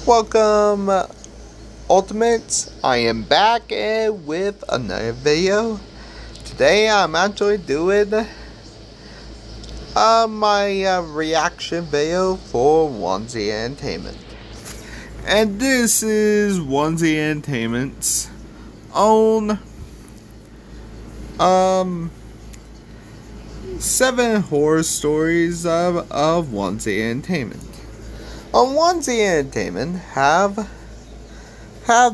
Welcome, Ultimates. I am back with another video. Today I'm actually doing my reaction video for Wansee Entertainment. And this is Wansee Entertainment's own 7 horror stories of Wansee Entertainment. Wansee Entertainment have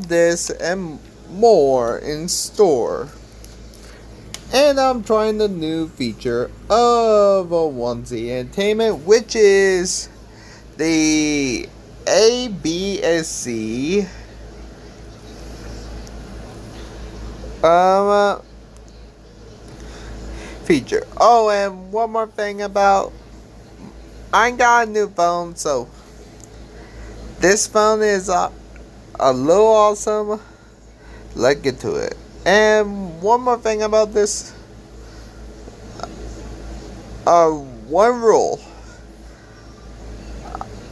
this and more in store. And I'm trying the new feature of Wansee Entertainment, which is the ABSC feature. Oh, and one more thing about, I got a new phone, so this phone is a little awesome. Let's get to it. And one more thing about this. One rule.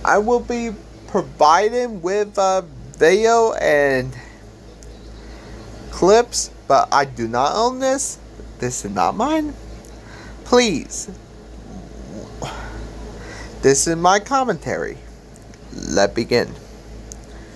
I will be providing with video and clips, but I do not own this. This is not mine. Please. This is my commentary. Let's begin.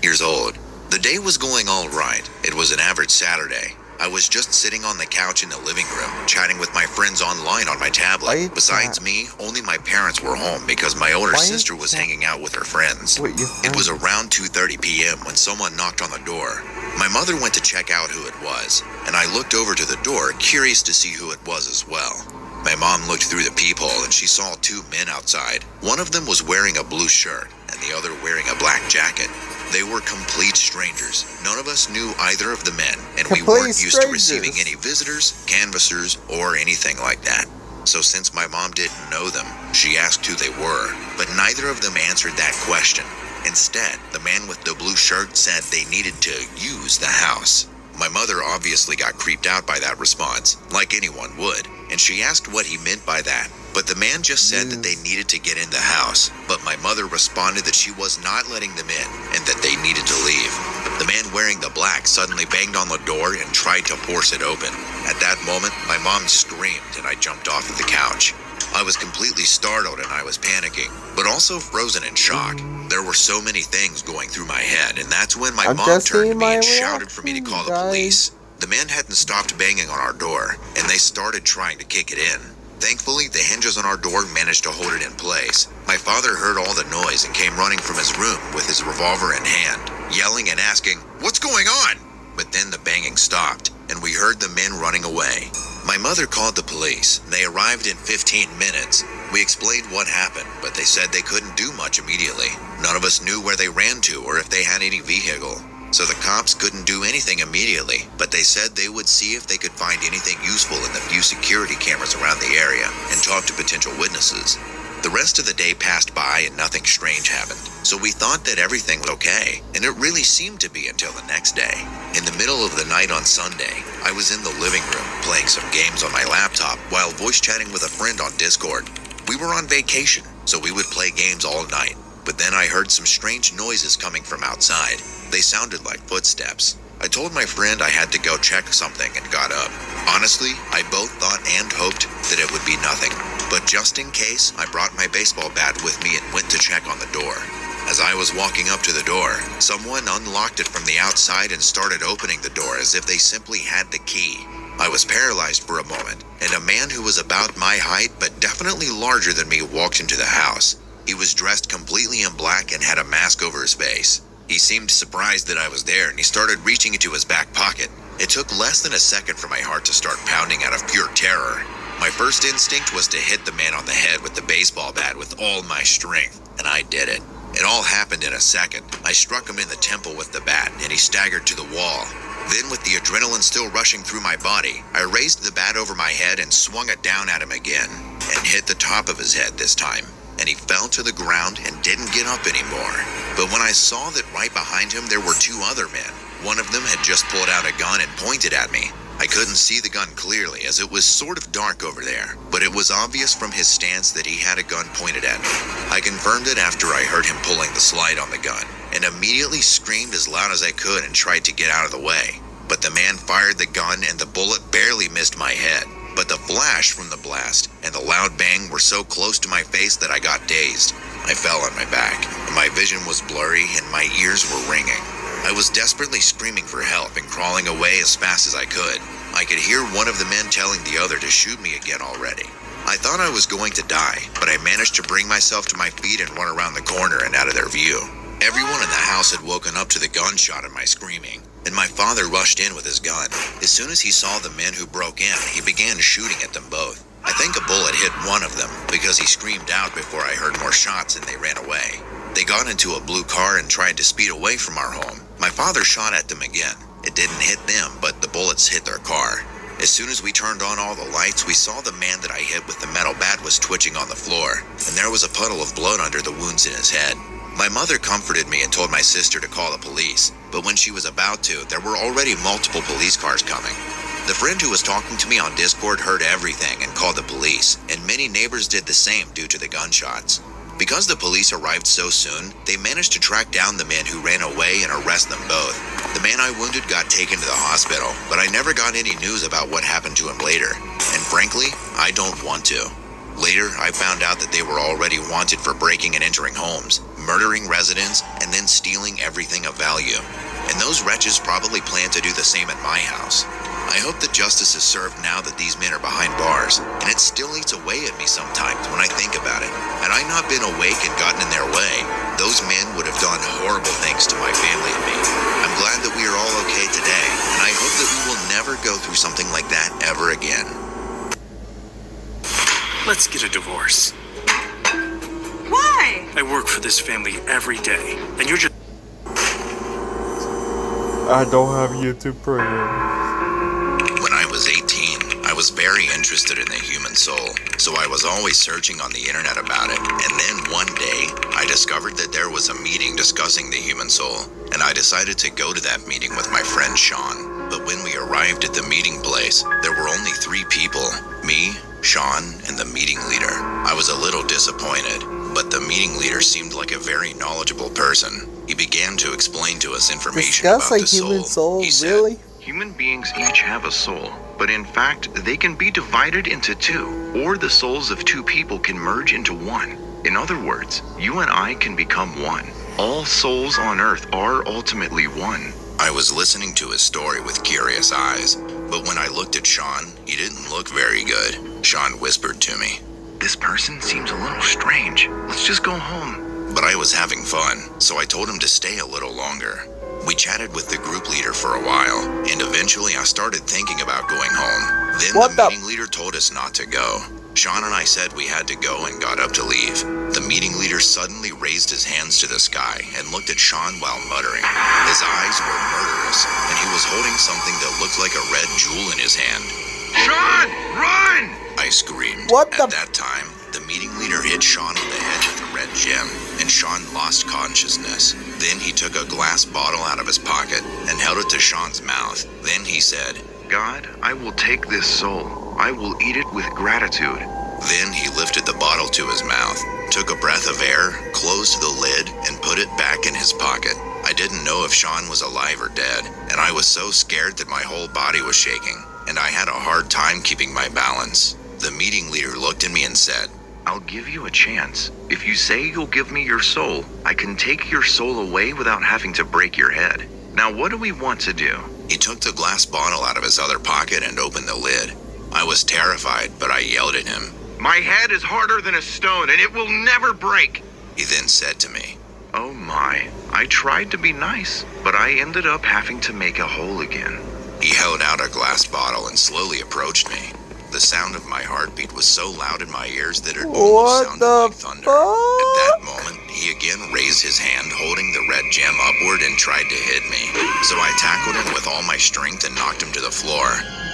Years old. The day was going all right. It was an average Saturday. I was just sitting on the couch in the living room, chatting with my friends online on my tablet. Besides me, only my parents were home because my older sister was hanging out with her friends. It was around 2:30 p.m. when someone knocked on the door. My mother went to check out who it was, and I looked over to the door, curious to see who it was as well. My mom looked through the peephole and she saw 2 men outside. One of them was wearing a blue shirt and the other wearing a black jacket. They were complete strangers. None of us knew either of the men, and we weren't used to receiving any visitors, canvassers, or anything like that. So since my mom didn't know them, she asked who they were, but neither of them answered that question. Instead, the man with the blue shirt said they needed to use the house. My mother obviously got creeped out by that response, like anyone would, and she asked what he meant by that. But the man just said that they needed to get in the house. But my mother responded that she was not letting them in and that they needed to leave. The man wearing the black suddenly banged on the door and tried to force it open. At that moment, my mom screamed and I jumped off of the couch. I was completely startled and I was panicking, but also frozen in shock. There were so many things going through my head, and that's when my mom turned to me and shouted for me to call the police. The man hadn't stopped banging on our door, and they started trying to kick it in. Thankfully, the hinges on our door managed to hold it in place. My father heard all the noise and came running from his room with his revolver in hand, yelling and asking, "What's going on?" But then the banging stopped, and we heard the men running away. My mother called the police, and they arrived in 15 minutes. We explained what happened, but they said they couldn't do much immediately. None of us knew where they ran to or if they had any vehicle. So the cops couldn't do anything immediately, but they said they would see if they could find anything useful in the few security cameras around the area and talk to potential witnesses. The rest of the day passed by and nothing strange happened, so we thought that everything was okay, and it really seemed to be until the next day. In the middle of the night on Sunday, I was in the living room playing some games on my laptop while voice chatting with a friend on Discord. We were on vacation, so we would play games all night, but then I heard some strange noises coming from outside. They sounded like footsteps. I told my friend I had to go check something and got up. Honestly, I both thought and hoped that it would be nothing. But just in case, I brought my baseball bat with me and went to check on the door. As I was walking up to the door, someone unlocked it from the outside and started opening the door as if they simply had the key. I was paralyzed for a moment, and a man who was about my height but definitely larger than me walked into the house. He was dressed completely in black and had a mask over his face. He seemed surprised that I was there, and he started reaching into his back pocket. It took less than a second for my heart to start pounding out of pure terror. My first instinct was to hit the man on the head with the baseball bat with all my strength, and I did it. It all happened in a second. I struck him in the temple with the bat, and he staggered to the wall. Then, with the adrenaline still rushing through my body, I raised the bat over my head and swung it down at him again, and hit the top of his head this time. And he fell to the ground and didn't get up anymore. But when I saw that right behind him there were 2 other men, one of them had just pulled out a gun and pointed at me. I couldn't see the gun clearly as it was sort of dark over there, but it was obvious from his stance that he had a gun pointed at me. I confirmed it after I heard him pulling the slide on the gun, and immediately screamed as loud as I could and tried to get out of the way. But the man fired the gun and the bullet barely missed my head. But the flash from the blast and the loud bang were so close to my face that I got dazed. I fell on my back, and my vision was blurry and my ears were ringing. I was desperately screaming for help and crawling away as fast as I could. I could hear one of the men telling the other to shoot me again already. I thought I was going to die, but I managed to bring myself to my feet and run around the corner and out of their view. Everyone in the house had woken up to the gunshot and my screaming, and my father rushed in with his gun. As soon as he saw the men who broke in, he began shooting at them both. I think a bullet hit one of them because he screamed out before I heard more shots and they ran away. They got into a blue car and tried to speed away from our home. My father shot at them again. It didn't hit them, but the bullets hit their car. As soon as we turned on all the lights, we saw the man that I hit with the metal bat was twitching on the floor, and there was a puddle of blood under the wounds in his head. My mother comforted me and told my sister to call the police, but when she was about to, there were already multiple police cars coming. The friend who was talking to me on Discord heard everything and called the police, and many neighbors did the same due to the gunshots. Because the police arrived so soon, they managed to track down the men who ran away and arrest them both. The man I wounded got taken to the hospital, but I never got any news about what happened to him later. And frankly, I don't want to. Later, I found out that they were already wanted for breaking and entering homes, murdering residents, and then stealing everything of value. And those wretches probably plan to do the same at my house. I hope that justice is served now that these men are behind bars, and it still eats away at me sometimes when I think about it. Had I not been awake and gotten in their way, those men would have done horrible things to my family and me. I'm glad that we are all okay today, and I hope that we will never go through something like that ever again. Let's get a divorce. Why? I work for this family every day, and you're just... I don't have YouTube Premium. When I was 18, I was very interested in the human soul, so I was always searching on the internet about it. And then one day, I discovered that there was a meeting discussing the human soul, and I decided to go to that meeting with my friend Sean. But when we arrived at the meeting place, there were only 3 people: me, Sean, and the meeting leader. I was a little disappointed, but the meeting leader seemed like a very knowledgeable person. He began to explain to us information Discuss about a the human soul, He said, really? Human beings each have a soul, but in fact, they can be divided into 2, or the souls of 2 people can merge into 1. In other words, you and I can become one. All souls on Earth are ultimately one. I was listening to his story with curious eyes, but when I looked at Sean, he didn't look very good. Sean whispered to me, This person seems a little strange. Let's just go home. but I was having fun, so I told him to stay a little longer. We chatted with the group leader for a while, and eventually I started thinking about going home. Then the meeting leader told us not to go. Sean and I said we had to go and got up to leave. The meeting leader suddenly raised his hands to the sky and looked at Sean while muttering. His eyes were murderous, and he was holding something that looked like a red jewel in his hand. Sean, run! I screamed. What At that time, the meeting leader hit Sean on the head with a red gem, and Sean lost consciousness. Then he took a glass bottle out of his pocket and held it to Sean's mouth. Then he said, God, I will take this soul. I will eat it with gratitude. Then he lifted the bottle to his mouth, took a breath of air, closed the lid, and put it back in his pocket. I didn't know if Sean was alive or dead, and I was so scared that my whole body was shaking, and I had a hard time keeping my balance. The meeting leader looked at me and said, I'll give you a chance. If you say you'll give me your soul, I can take your soul away without having to break your head. Now what do we want to do? He took the glass bottle out of his other pocket and opened the lid. I was terrified, but I yelled at him. My head is harder than a stone and it will never break. He then said to me, Oh my, I tried to be nice, but I ended up having to make a hole again. He held out a glass bottle and slowly approached me. The sound of my heartbeat was so loud in my ears that it almost sounded like thunder. At that moment, he again raised his hand holding the red gem upward and tried to hit me. So I tackled him with all my strength and knocked him to the floor.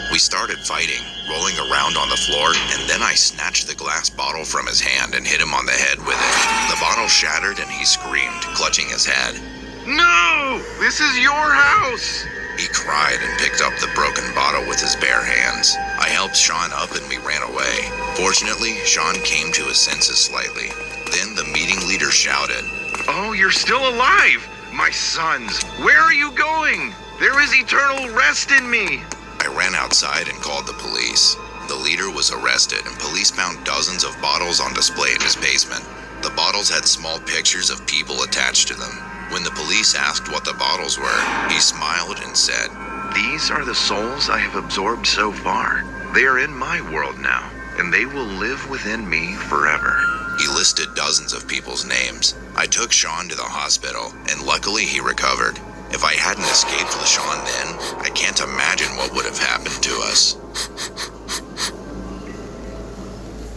We started fighting, rolling around on the floor, and then I snatched the glass bottle from his hand and hit him on the head with it. The bottle shattered and he screamed, clutching his head. No! This is your house! He cried and picked up the broken bottle with his bare hands. I helped Sean up and we ran away. Fortunately, Sean came to his senses slightly. Then the meeting leader shouted, Oh, you're still alive! My sons, where are you going? There is eternal rest in me. I ran outside and called the police. The leader was arrested, and police found dozens of bottles on display in his basement. The bottles had small pictures of people attached to them. When the police asked what the bottles were, he smiled and said, These are the souls I have absorbed so far. They are in my world now, and they will live within me forever. He listed dozens of people's names. I took Sean to the hospital, and luckily he recovered. If I hadn't escaped with Sean then, I can't imagine what would have happened to us.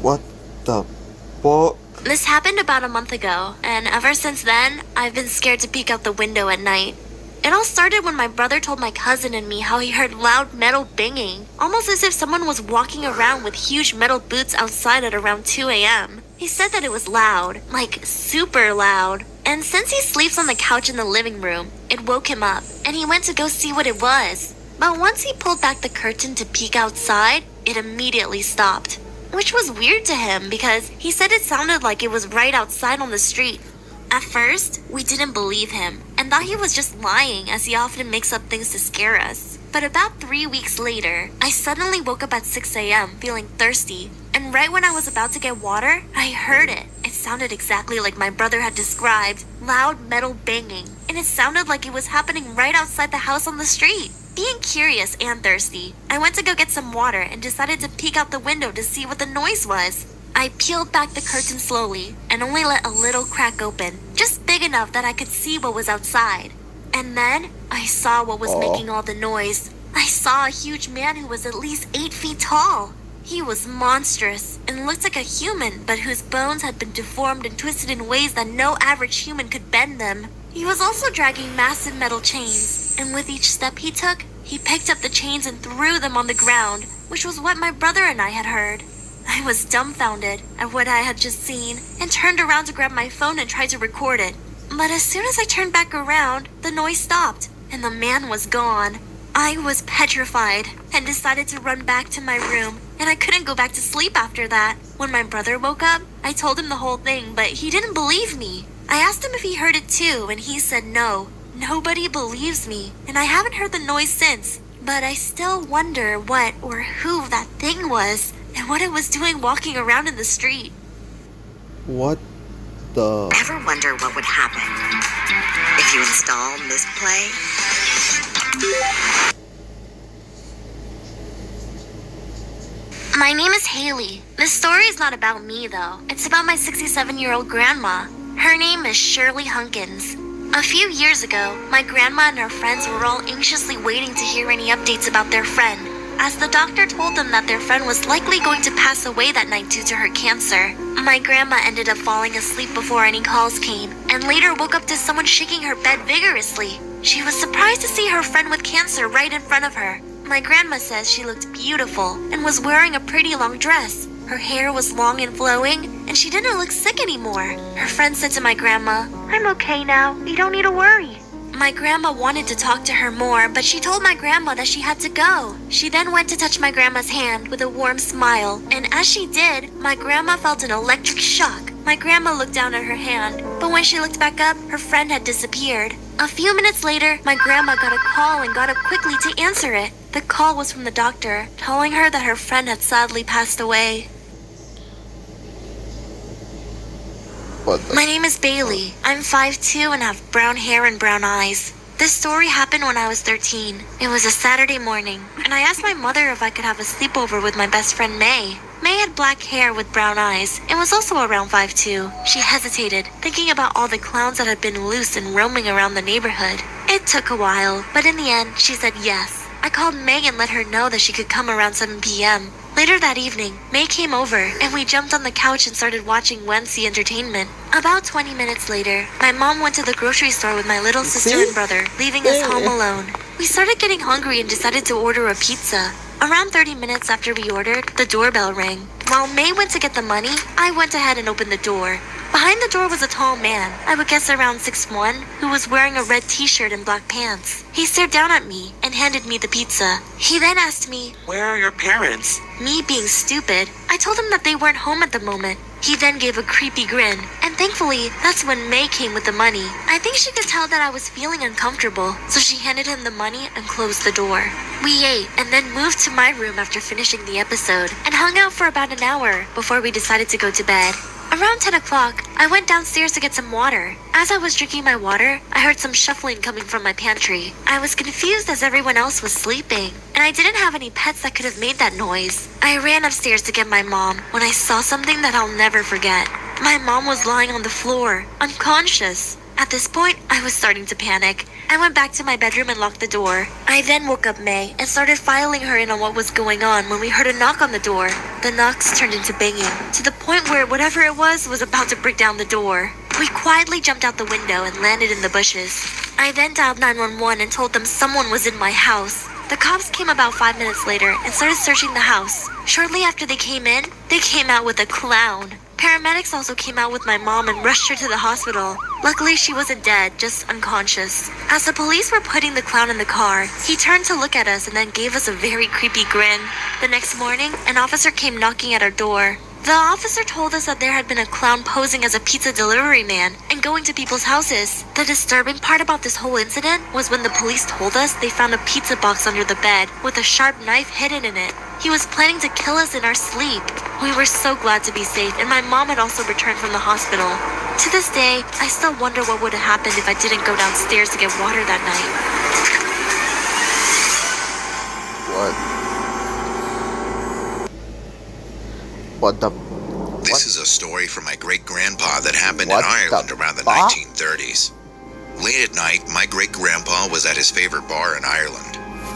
What the fuck? This happened about a month ago, and ever since then, I've been scared to peek out the window at night. It all started when my brother told my cousin and me how he heard loud metal banging, almost as if someone was walking around with huge metal boots outside at around 2 a.m. He said that it was loud, like super loud. And since he sleeps on the couch in the living room, it woke him up, and he went to go see what it was. But once he pulled back the curtain to peek outside, it immediately stopped. Which was weird to him because he said it sounded like it was right outside on the street. At first, we didn't believe him and thought he was just lying, as he often makes up things to scare us. But about 3 weeks later, I suddenly woke up at 6 a.m. feeling thirsty, and right when I was about to get water, I heard it. It sounded exactly like my brother had described, loud metal banging, and it sounded like it was happening right outside the house on the street. Being curious and thirsty, I went to go get some water and decided to peek out the window to see what the noise was. I peeled back the curtain slowly and only let a little crack open, just big enough that I could see what was outside. And then I saw what was making all the noise. I saw a huge man who was at least 8 feet tall. He was monstrous and looked like a human, but whose bones had been deformed and twisted in ways that no average human could bend them. He was also dragging massive metal chains, and with each step he took, he picked up the chains and threw them on the ground, which was what my brother and I had heard. I was dumbfounded at what I had just seen and turned around to grab my phone and try to record it. But as soon as I turned back around, the noise stopped, and the man was gone. I was petrified and decided to run back to my room, and I couldn't go back to sleep after that. When my brother woke up, I told him the whole thing, but he didn't believe me. I asked him if he heard it too, and he said no. Nobody believes me, and I haven't heard the noise since. But I still wonder what or who that thing was, and what it was doing walking around in the street. What the? Ever wonder what would happen if you install misplay? My name is Haley. This story is not about me, though. It's about my 67-year-old grandma. Her name is Shirley Hunkins. A few years ago, my grandma and her friends were all anxiously waiting to hear any updates about their friend, as the doctor told them that their friend was likely going to pass away that night due to her cancer. My grandma ended up falling asleep before any calls came, and later woke up to someone shaking her bed vigorously. She was surprised to see her friend with cancer right in front of her. My grandma says she looked beautiful and was wearing a pretty long dress. Her hair was long and flowing, and she didn't look sick anymore. Her friend said to my grandma, "I'm okay now. You don't need to worry." My grandma wanted to talk to her more, but she told my grandma that she had to go. She then went to touch my grandma's hand with a warm smile, and as she did, my grandma felt an electric shock. My grandma looked down at her hand, but when she looked back up, her friend had disappeared. A few minutes later, my grandma got a call and got up quickly to answer it. The call was from the doctor, telling her that her friend had sadly passed away. My name is Bailey. I'm 5'2" and have brown hair and brown eyes. This story happened when I was 13. It was a Saturday morning, and I asked my mother if I could have a sleepover with my best friend May. May had black hair with brown eyes and was also around 5'2". She hesitated, thinking about all the clowns that had been loose and roaming around the neighborhood. It took a while, but in the end, she said yes. I called May and let her know that she could come around 7 p.m. Later that evening, May came over, and we jumped on the couch and started watching Wansee entertainment. About 20 minutes later, my mom went to the grocery store with my little sister and brother, leaving us home alone. We started getting hungry and decided to order a pizza. Around 30 minutes after we ordered, the doorbell rang. While May went to get the money, I went ahead and opened the door. Behind the door was a tall man, I would guess around 6'1", who was wearing a red t-shirt and black pants. He stared down at me and handed me the pizza. He then asked me, Where are your parents? Me being stupid, I told him that they weren't home at the moment. He then gave a creepy grin and And thankfully, that's when May came with the money. I think she could tell that I was feeling uncomfortable, so she handed him the money and closed the door. We ate and then moved to my room after finishing the episode and hung out for about an hour before we decided to go to bed. Around 10 o'clock, I went downstairs to get some water. As I was drinking my water, I heard some shuffling coming from my pantry. I was confused as everyone else was sleeping, and I didn't have any pets that could have made that noise. I ran upstairs to get my mom when I saw something that I'll never forget. My mom was lying on the floor, unconscious. At this point, I was starting to panic. I went back to my bedroom and locked the door. I then woke up May and started filing her in on what was going on when we heard a knock on the door. The knocks turned into banging, to the point where whatever it was about to break down the door. We quietly jumped out the window and landed in the bushes. I then dialed 911 and told them someone was in my house. The cops came about 5 minutes later and started searching the house. Shortly after they came in, they came out with a clown. Paramedics also came out with my mom and rushed her to the hospital. Luckily, she wasn't dead, just unconscious. As the police were putting the clown in the car, he turned to look at us and then gave us a very creepy grin. The next morning, an officer came knocking at our door. The officer told us that there had been a clown posing as a pizza delivery man and going to people's houses. The disturbing part about this whole incident was when the police told us they found a pizza box under the bed with a sharp knife hidden in it. He was planning to kill us in our sleep. We were so glad to be safe, and my mom had also returned from the hospital. To this day, I still wonder what would have happened if I didn't go downstairs to get water that night. What the? This is a story from my great-grandpa that happened in Ireland around the 1930s. Late at night, my great-grandpa was at his favorite bar in Ireland.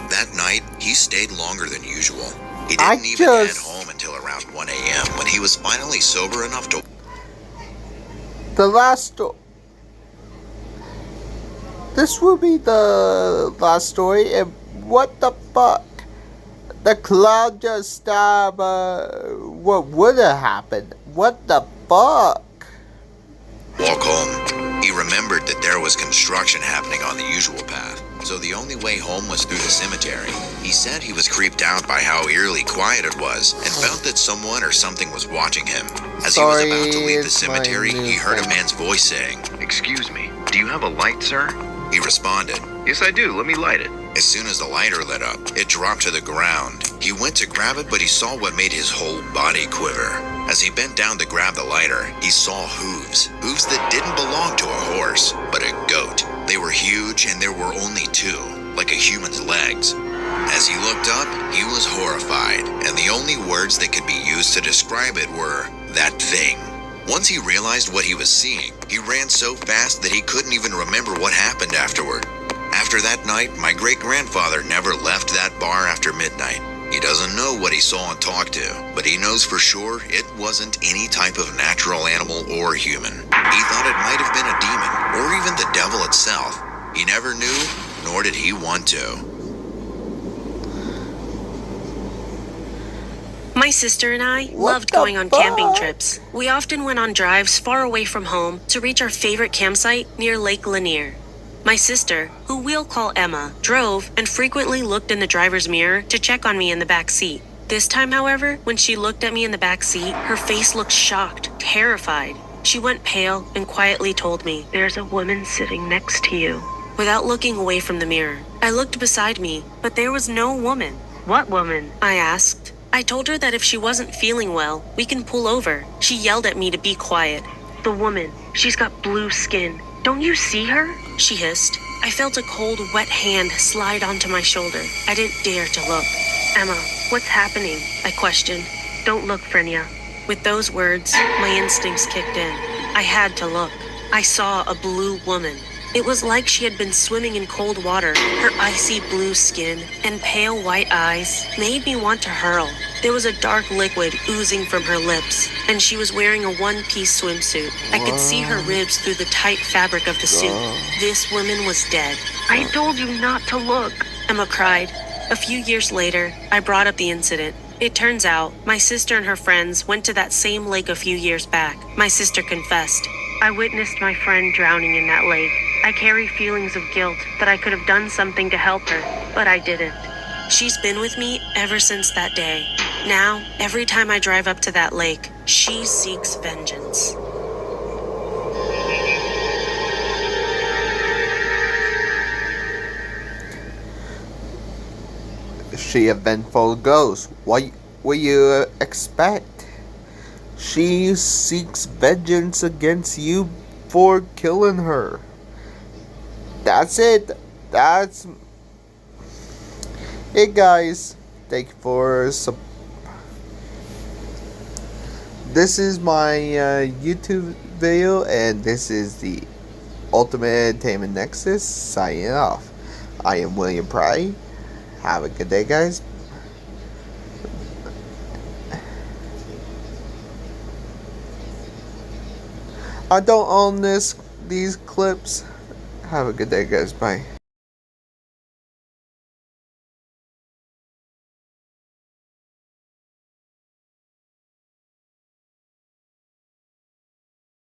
That night, he stayed longer than usual. He didn't even head home until around 1 a.m. when he was finally sober enough to... The last story. This will be the last story, and what the fuck? The clown just stabbed, what would have happened? What the fuck? Walk home. He remembered that there was construction happening on the usual path, so the only way home was through the cemetery. He said he was creeped out by how eerily quiet it was and felt that someone or something was watching him. As he was about to leave the cemetery, he heard a man's voice saying, Excuse me, do you have a light, sir? He responded, Yes, I do. Let me light it. As soon as the lighter lit up, it dropped to the ground. He went to grab it, but he saw what made his whole body quiver. As he bent down to grab the lighter, he saw hooves. Hooves that didn't belong to a horse, but a goat. They were huge, and there were only two, like a human's legs. As he looked up, he was horrified, and the only words that could be used to describe it were, that thing. Once he realized what he was seeing, he ran so fast that he couldn't even remember what happened afterward. After that night, my great-grandfather never left that bar after midnight. He doesn't know what he saw and talked to, but he knows for sure it wasn't any type of natural animal or human. He thought it might have been a demon, or even the devil itself. He never knew, nor did he want to. My sister and I loved going on camping trips. We often went on drives far away from home to reach our favorite campsite near Lake Lanier. My sister, who we'll call Emma, drove and frequently looked in the driver's mirror to check on me in the back seat. This time, however, when she looked at me in the back seat, her face looked shocked, terrified. She went pale and quietly told me, "There's a woman sitting next to you." Without looking away from the mirror, I looked beside me, but there was no woman. "What woman?" I asked. I told her that if she wasn't feeling well, we can pull over. She yelled at me to be quiet. "The woman, she's got blue skin. Don't you see her?" she hissed. I felt a cold, wet hand slide onto my shoulder. I didn't dare to look. "Emma, what's happening?" I questioned. "Don't look, Frenia." With those words, my instincts kicked in. I had to look. I saw a blue woman. It was like she had been swimming in cold water. Her icy blue skin and pale white eyes made me want to hurl. There was a dark liquid oozing from her lips, and she was wearing a one-piece swimsuit. I could see her ribs through the tight fabric of the suit. This woman was dead. "I told you not to look," Emma cried. A few years later, I brought up the incident. It turns out, my sister and her friends went to that same lake a few years back. My sister confessed, "I witnessed my friend drowning in that lake. I carry feelings of guilt that I could have done something to help her, but I didn't." She's been with me ever since that day. Now, every time I drive up to that lake, she seeks vengeance. she a vengeful ghost. What will you expect? She seeks vengeance against you for killing her. That's it. That's it, guys. Thank you for this is my YouTube video, and this is the Ultimate Entertainment Nexus signing off. I am William Pry. Have a good day, guys. I don't own these clips. Have a good day, guys. Bye.